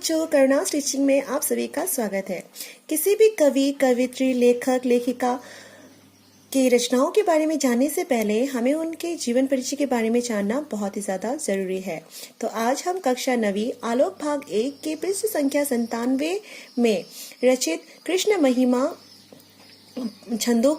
बच्चों, करुणा टीचिंग में आप सभी का स्वागत है। किसी भी कवि, कवियत्री, लेखक, लेखिका की रचनाओं के बारे में जानने से पहले हमें उनके जीवन परिचय के बारे में जानना बहुत ही ज़्यादा ज़रूरी है। तो आज हम कक्षा 9वीं आलोक भाग 1 के पृष्ठ संख्या 97 में रचित कृष्ण महिमा छंदों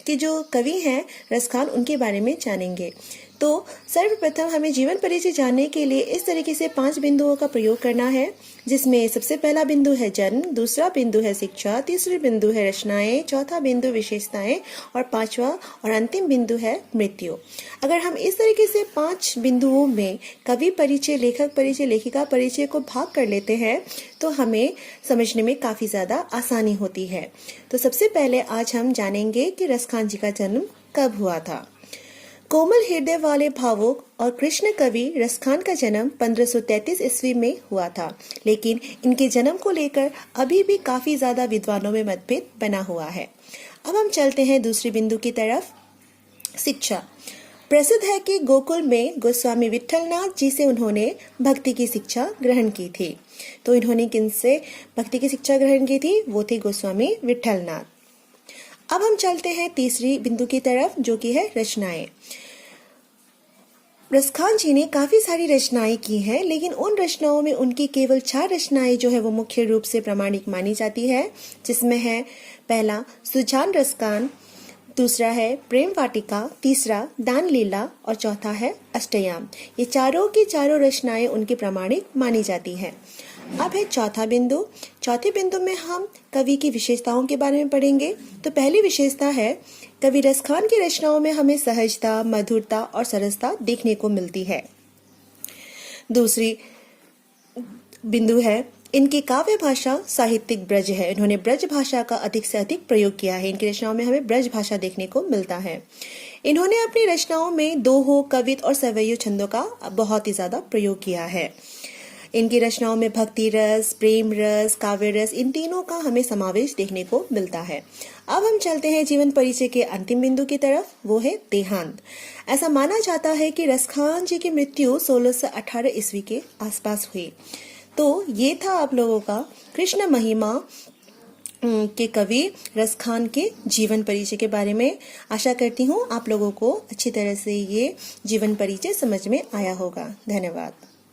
के जो कवि हैं रसखान, उनके बारे में जानेंगे। तो सर्वप्रथम हमें जीवन परिचय जानने के लिए इस तरीके से 5 बिंदुओं का प्रयोग करना है, जिसमें सबसे पहला बिंदु है जन्म, दूसरा बिंदु है शिक्षा, तीसरी बिंदु है रचनाएं, चौथा बिंदु विशेषताएं और पांचवा और अंतिम बिंदु है मृत्यु। अगर हम इस तरीके से 5 बिंदुओं में कवि परिचय, लेखक परिचय, लेखिका परिचय को भाग कर लेते हैं तो हमें समझने में काफी ज्यादा आसानी होती है। तो सबसे पहले आज हम जानेंगे कि रसखान जी का जन्म कब हुआ था। कोमल हृदय वाले भावुक और कृष्ण कवि रसखान का जन्म 1533 ईस्वी में हुआ था, लेकिन इनके जन्म को लेकर अभी भी काफी ज्यादा विद्वानों में मतभेद बना हुआ है। अब हम चलते हैं दूसरी बिंदु की तरफ, शिक्षा। प्रसिद्ध है कि गोकुल में गोस्वामी विट्ठलनाथ जी से उन्होंने भक्ति की शिक्षा ग्रहण की थी। तो इन्होंने किनसे भक्ति की शिक्षा ग्रहण की थी? वो थे गोस्वामी विट्ठलनाथ। अब हम चलते हैं तीसरी बिंदु की तरफ, जो कि है रचनाएं। रसखान जी ने काफी सारी रचनाएं की हैं, लेकिन उन रचनाओं में उनकी केवल 4 रचनाएं जो है वो मुख्य रूप से प्रामाणिक मानी जाती है, जिसमें है पहला सुजान रसखान, दूसरा है प्रेम वाटिका, तीसरा दान लीला और चौथा है अष्टयाम। ये चारों की चारों रचनाएं उनकी प्रामाणिक मानी जाती हैं। अब है चौथा बिंदु। चौथे बिंदु में हम कवि की विशेषताओं के बारे में पढ़ेंगे। तो पहली विशेषता है, कवि रसखान की रचनाओं में हमें सहजता, मधुरता और सरसता देखने को मिलती है। दूसरी बिंदु है, इनकी काव्य भाषा साहित्यिक ब्रज है। इन्होंने ब्रज भाषा का अधिक से अधिक प्रयोग किया है। इनकी रचनाओं में हमें ब्रज भाषा देखने को मिलता है। इन्होंने अपनी रचनाओं में दोहो, कवित और सवैयो छंदों का बहुत ही ज्यादा प्रयोग किया है। इनकी रचनाओं में भक्ति रस, प्रेम रस, काव्य रस, इन तीनों का हमें समावेश देखने को मिलता है। अब हम चलते हैं जीवन परिचय के अंतिम बिंदु की तरफ, वो है देहांत। ऐसा माना जाता है कि रसखान जी की मृत्यु 1618 ईस्वी के आसपास हुई। तो ये था आप लोगों का कृष्ण महिमा के कवि रसखान के जीवन परिचय के बारे में। आशा करती हूँ आप लोगों को अच्छी तरह से ये जीवन परिचय समझ में आया होगा। धन्यवाद।